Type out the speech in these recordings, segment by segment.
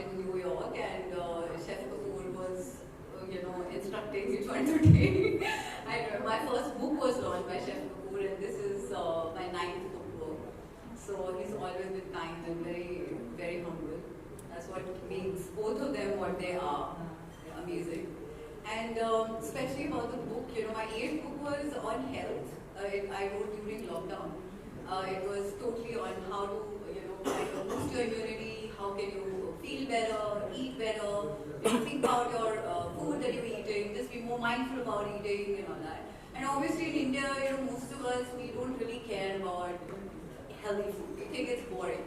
in New York, and Chef Kapoor was, instructing me for today. And my first book was launched by Chef Kapoor, and this is my 9th book. So he's always been kind and very, very humble. That's what makes both of them what they are. Amazing. And especially about the book, my 8th book was on health. I wrote during lockdown. It was totally on how to, kind of boost your immunity, how can you feel better, eat better, think about your food that you're eating, just be more mindful about eating and all that. And obviously in India, most of us, we don't really care about healthy food. We think it's boring.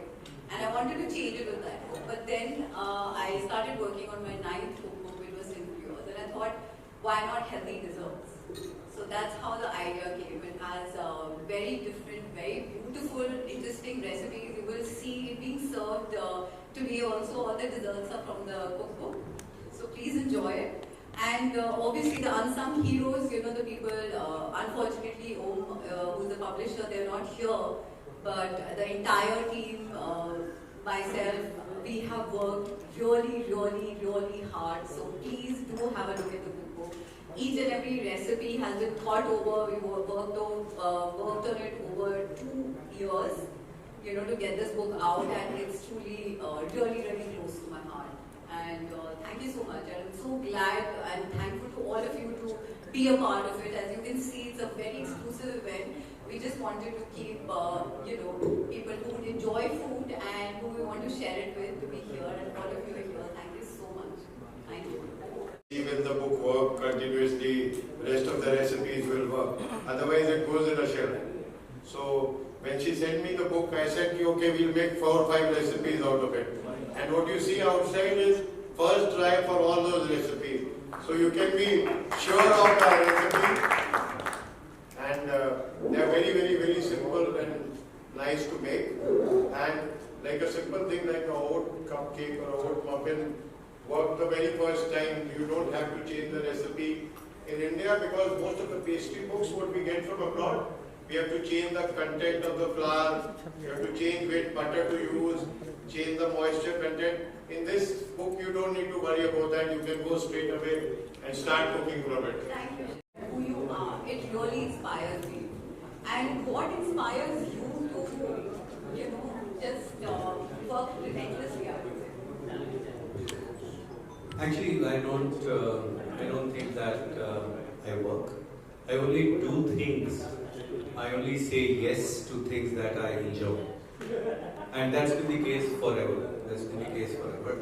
And I wanted to change it with that book. But then I started working on my 9th book, which was Simple Yours. And I thought, why not healthy desserts? So that's how the idea came. It has very different, very beautiful, interesting recipes. You will see it being served today also. All the desserts are from the cookbook. So please enjoy it. And obviously the unsung heroes, the people, unfortunately, who's the publisher, they're not here. But the entire team, myself, we have worked really, really, really hard. So please do have a look at the cookbook. Each and every recipe has been thought over. We worked on it over 2 years, to get this book out, and it's truly, really, really close to my heart. And thank you so much. And I'm so glad and thankful to all of you to be a part of it. As you can see, it's a very exclusive event. We just wanted to keep, people who would enjoy food and who we want to share it with to be here. And all of you are here. Thank you so much. Thank you. Even the book work continuously, rest of the recipes will work. Otherwise, it goes in a shelf. So when she sent me the book, I said, okay, we'll make 4 or 5 recipes out of it. And what you see outside is first try for all those recipes. So you can be sure of the recipe. And they are very, very, very simple and nice to make. And like a simple thing like a oat cupcake or a oat muffin worked the very first time. You don't have to change the recipe. In India, because most of the pastry books what we get from abroad, we have to change the content of the flour, you have to change which butter to use, change the moisture content. In this book, you don't need to worry about that. You can go straight away and start cooking from it. Thank you. Who you are, it really inspires me. And what inspires you to, just work relentlessly, I would say? Actually, I don't think that I work. I only do things. I only say yes to things that I enjoy. And that's been the case forever. That's been the case forever.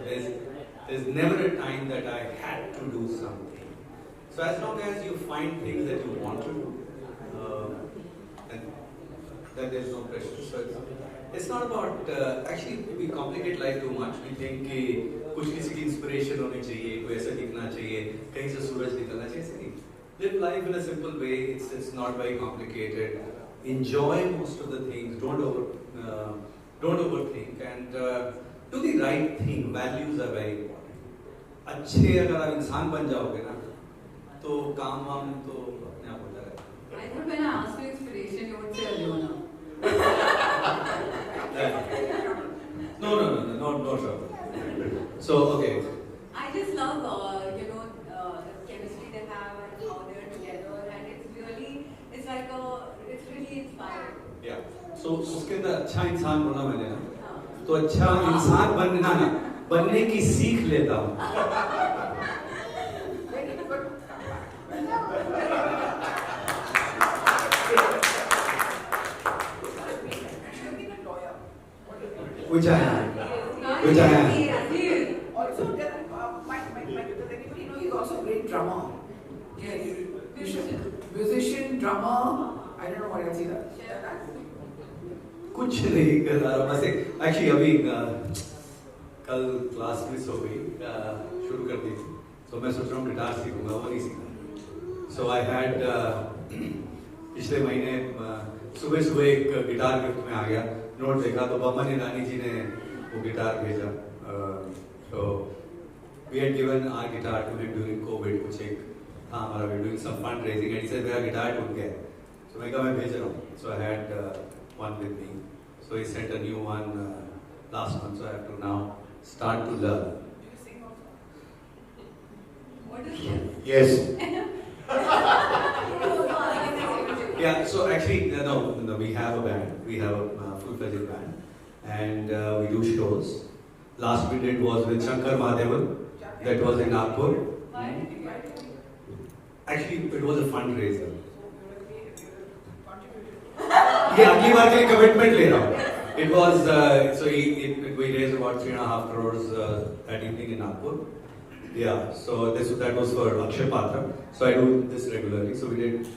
There's never a time that I had to do something. So as long as you find things that you want to do, and that there's no pressure. So it's not about, actually we complicate life too much. We think कि कुछ किसी की inspiration होनी चाहिए, कोई ऐसा दिखना चाहिए, कहीं से सूरज निकलना चाहिए, ऐसे नहीं. Live life in a simple way. It's not very complicated. Enjoy most of the things. Don't overthink and do the right thing. Values are very important. अच्छे अगर आप इंसान बन जाओगे ना, तो काम वाम तो अपने आप होता रहेगा. I thought when I asked for inspiration, you would say Alyona. No trouble. So okay. I just love, the chemistry they have and how they're together, and it's really inspiring. Yeah. So उसके अंदर अच्छा इंसान होना मैंने ना, तो अच्छा इंसान बनने की सीख लेता हूँ. Which I am. Also, does anybody know he's also a great drummer? Yes. Musician, drummer. I don't know what else he does. कुछ नहीं कर रहा बस एक्चुअली अभी कल क्लास मिस हो गई शुरू कर दी थी तो मैं सोच रहा हूँ गिटार सीखूंगा वो नहीं सीखा सो आई हैड पिछले महीने सुबह एक गिटार गिफ्ट में आ गया नोट देखा तो बमन ईरानी जी ने वो गिटार भेजा तो we had given our guitar to him during COVID कुछ एक था हमारा we doing some fund raising and he said मेरा गिटार टूट गया सो मैं कहा मैं भेज रहा हूँ so I had one with me. So he sent a new one last month, so I have to now start to love. Do you sing also? What is chef? Yes. Yeah, so actually, no, we have a band. We have a full-fledged band, and we do shows. Last we did was with Shankar Mahadevan. That was in Nagpur. Why did you Why do you Actually, it was a fundraiser. contribute? ये अगली बार के लिए commitment ले रहा हूँ. It was so we raised about 3.5 crores that evening in Nagpur. Yeah, so that was for Akshay Patra. So I do this regularly. So we did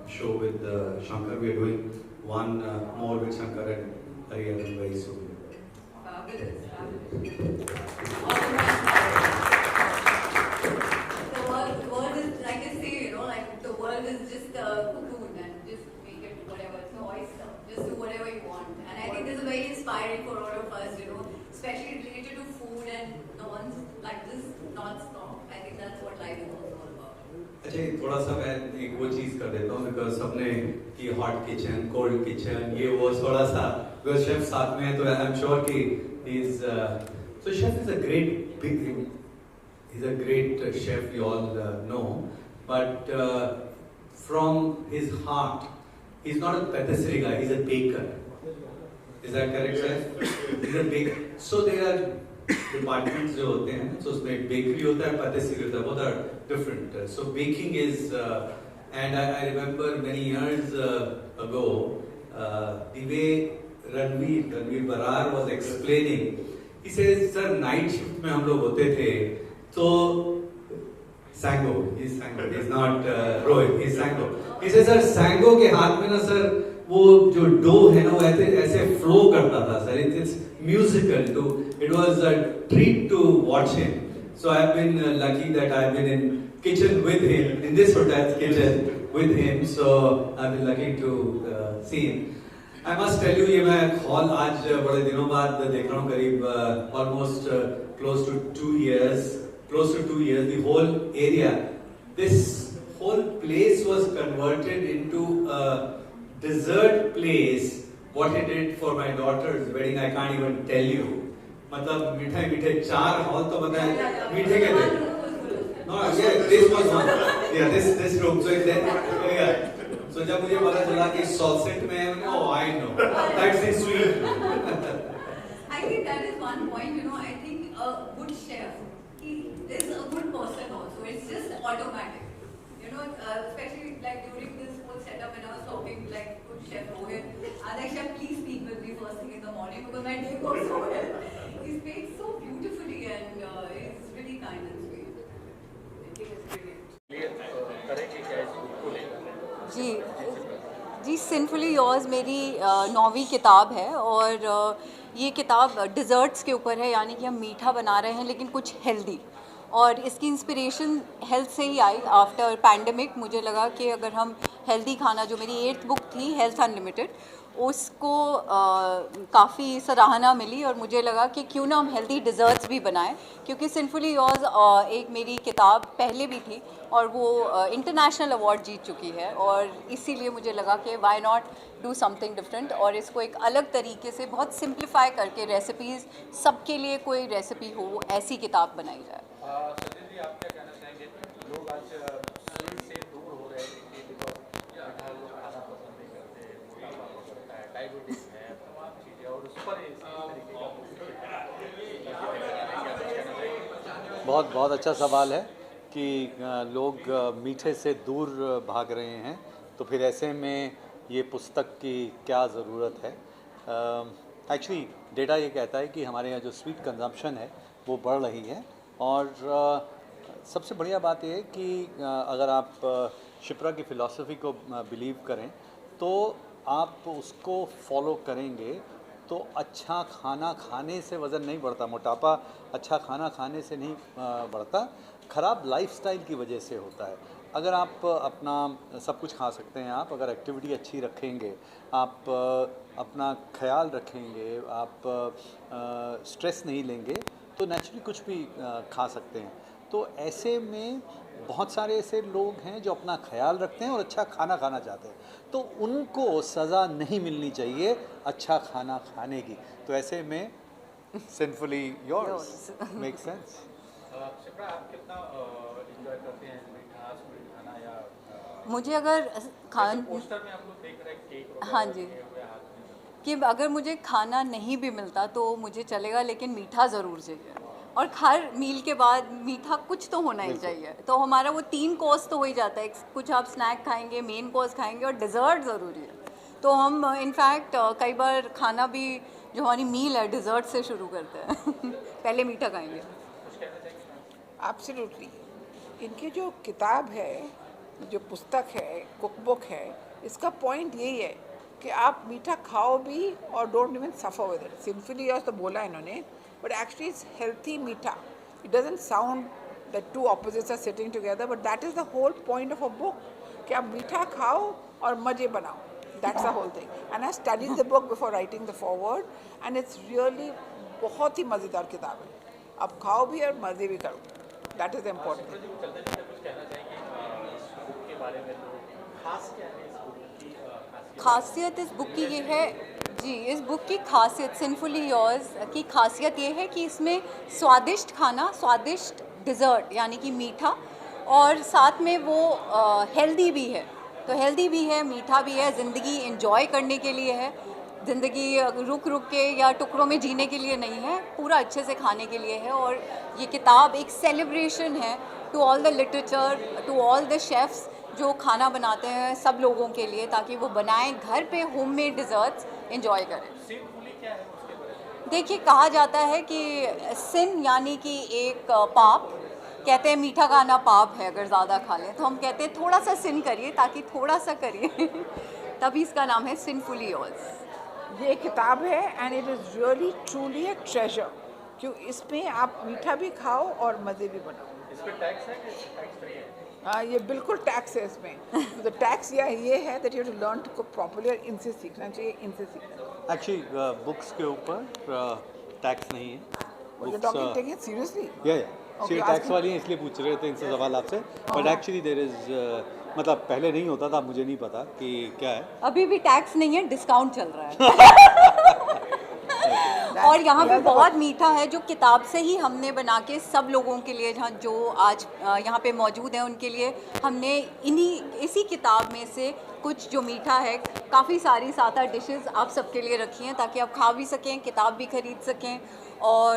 show with Shankar. We are doing one more with Shankar and Hariharan very soon. Fabulous, fabulous. The world is, like I say, you know, like the world is just a cocoon and just make it whatever. It's no oyster. Just do whatever you want. And I think this is very inspiring for all of us, you know, especially related to food and like this non-stop. I think that's what life is also all about. अच्छा थोड़ा सा मैं एक वो चीज कर देता हूँ बिकॉज सबने कि हॉट किचन कोल्ड किचन ये वो थोड़ा सा बिकॉज शेफ साथ में है तो आई एम श्योर कि he is so chef is a great big he's a great chef you all know but from his heart he's not a patisserie guy he's a baker is that correct chef he's a baker so there are departments जो होते हैं so उसमें bakery होता है patisserie होता है both are different so baking is and I remember many years ago the way Ranveer Barar was explaining he says sir night shift में हम लोग होते थे तो Sango he's not Rohit he's Sango he says sir Sango के हाथ में ना sir वो जो डो है ना वो ऐसे फ्लो करता था sir it's musical to it was a treat to watch him so I've been lucky that I've been in kitchen with him in this hotel's kitchen with him so I've been lucky to see him I must tell you ये मैं hall आज बड़े दिनों बाद देख रहा हूँ करीब almost close to 2 years the whole area this whole place was converted into a dessert place what he did for my daughter's wedding I can't even tell you मतलब मीठे 4 हॉल तो बताए मीठे के थे no yeah this was one yeah this room so then yeah so जब मुझे पता चला कि सॉल्सेट में है oh I know that's the sweet I think that is one point, you know, I think a good chef, he is a good person also. It's just automatic. You know, especially like during this whole setup when I was talking like good chef Rohit, I was like, chef, please speak with me first thing in the morning because my day goes so well. He speaks so beautifully and he's really kind and sweet. I think it's brilliant. जी simply yours मेरी 9वीं किताब है और ये किताब desserts के ऊपर है यानी कि हम मीठा बना रहे हैं लेकिन कुछ हेल्दी और इसकी इंस्पिरेशन हेल्थ से ही आई आफ्टर पैंडमिक मुझे लगा कि अगर हम हेल्दी खाना जो मेरी 8th बुक थी हेल्थ अनलिमिटेड उसको काफ़ी सराहना मिली और मुझे लगा कि क्यों ना हम हेल्दी डिज़र्ट्स भी बनाएं क्योंकि सिंफुली योर्स एक मेरी किताब पहले भी थी और वो इंटरनेशनल अवार्ड जीत चुकी है और इसीलिए मुझे लगा कि why not do something different और इसको एक अलग तरीके से बहुत सिंप्लीफाई करके रेसिपीज़ सबके लिए कोई रेसिपी हो ऐसी किताब बनाई जाए। सचिन जी आप क्या कहना चाहेंगे लोग आज स्वीट से दूर हो रहे हैं मीठा लोग खाना पसंद नहीं करते मोटापा हो सकता है डायबिटीज है तमाम चीज़ें और उस पर इस तरीके का बहुत बहुत अच्छा सवाल है कि लोग मीठे से दूर भाग रहे हैं तो फिर ऐसे में ये पुस्तक की क्या ज़रूरत है। एक्चुअली डेटा ये कहता है कि हमारे यहाँ जो स्वीट कंजम्पशन है वो बढ़ रही है और सबसे बढ़िया बात ये है कि अगर आप शिप्रा की फ़िलॉसफी को बिलीव करें तो आप उसको फॉलो करेंगे तो अच्छा खाना खाने से वज़न नहीं बढ़ता, मोटापा अच्छा खाना खाने से नहीं बढ़ता, ख़राब लाइफस्टाइल की वजह से होता है। अगर आप अपना सब कुछ खा सकते हैं, आप अगर एक्टिविटी अच्छी रखेंगे, आप अपना ख्याल रखेंगे, आप स्ट्रेस नहीं लेंगे तो नेचुरली कुछ भी खा सकते हैं। तो ऐसे में बहुत सारे ऐसे लोग हैं जो अपना ख्याल रखते हैं और अच्छा खाना खाना चाहते हैं, तो उनको सज़ा नहीं मिलनी चाहिए अच्छा खाना खाने की। तो ऐसे में sinfully yours. Makes sense. Shipra, आप कितना एंजॉय करते हैं मिठास में खाना या मुझे अगर खान पोस्टर में आप लोग देख रहे हैं केक वगैरह हाँ जी। रखे हुए हाथ में, कि अगर मुझे खाना नहीं भी मिलता तो मुझे चलेगा, लेकिन मीठा ज़रूर चाहिए। और हर मील के बाद मीठा कुछ तो होना ही चाहिए। तो हमारा वो 3 कोर्स तो हो ही जाता है, कुछ आप स्नैक खाएंगे, मेन कोर्स खाएंगे और डिज़र्ट ज़रूरी है। तो हम इनफैक्ट कई बार खाना भी जो हमारी मील है डिज़र्ट से शुरू करते हैं पहले मीठा खाएंगे। एब्सोल्युटली। इनकी जो किताब है, जो पुस्तक है, कुक बुक है, इसका पॉइंट यही है कि आप मीठा खाओ भी और don't even suffer with it. Simply तो बोला इन्होंने, बट एक्चुअली इट्स हेल्थी मीठा। It doesn't sound that two opposites are sitting together, but that is the whole point of a book कि आप मीठा खाओ और मज़े बनाओ। That's the whole thing. And I studied the book before writing the foreword, and it's really बहुत ही मज़ेदार किताब है। अब खाओ भी और मज़े भी करो। That is the important thing. चलते चलते कुछ कहना चाहेंगे इस बुक के बारे में, तो खास क्या है इस बुक की खासियत इस बुक की ये है जी, इस बुक की खासियत सिंफुली योर्स की खासियत ये है कि इसमें स्वादिष्ट खाना, स्वादिष्ट डिज़र्ट यानी कि मीठा, और साथ में वो हेल्दी भी है। तो हेल्दी भी है, मीठा भी है, ज़िंदगी एंजॉय करने के लिए है। ज़िंदगी रुक रुक के या टुकड़ों में जीने के लिए नहीं है, पूरा अच्छे से खाने के लिए है। और ये किताब एक सेलिब्रेशन है to all the literature, to all the chefs जो खाना बनाते हैं सब लोगों के लिए, ताकि वो बनाएं घर पे होममेड डिज़र्ट्स एंजॉय करें। क्या है उसके बारे में? देखिए, कहा जाता है कि सिन यानी कि एक पाप, कहते हैं मीठा खाना पाप है अगर ज़्यादा खा लें, तो हम कहते हैं थोड़ा सा सिन करिए, ताकि थोड़ा सा करिए तभी इसका नाम है सिनफुली योर्स। ये किताब है and it is really truly a treasure, क्यों इसमें आप मीठा भी खाओ और मज़े भी बनाओ। इस पर टैक्स है कि टैक्स फ्री है? हाँ, ये बिल्कुल टैक्स है इसमें। तो टैक्स ये है that you have to learn to cook properly, और इनसे सीखना चाहिए, इनसे सीखना। Actually, बुक्स के ऊपर टैक्स नहीं है। You're talking taking it seriously? या Okay, टैक्स ask me. वाली हैं, इसलिए पूछ रहे थे इनसे सवाल आपसे। बट एक्चुअली देयर इज़ मतलब पहले नहीं होता था, मुझे नहीं पता कि क्या है। अभी भी टैक्स नहीं है, डिस्काउंट चल रहा है और यहाँ पे बहुत मीठा है जो किताब से ही हमने बना के सब लोगों के लिए, जहाँ जो आज यहाँ पे मौजूद हैं उनके लिए हमने इसी किताब में से कुछ जो मीठा है, काफ़ी सारी 7-8 डिशेस आप सबके लिए रखी हैं, ताकि आप खा भी सकें, किताब भी खरीद सकें और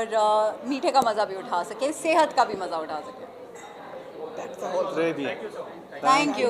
मीठे का मज़ा भी उठा सकें, सेहत का भी मज़ा उठा सकें। That's the whole Very bien. Thank you.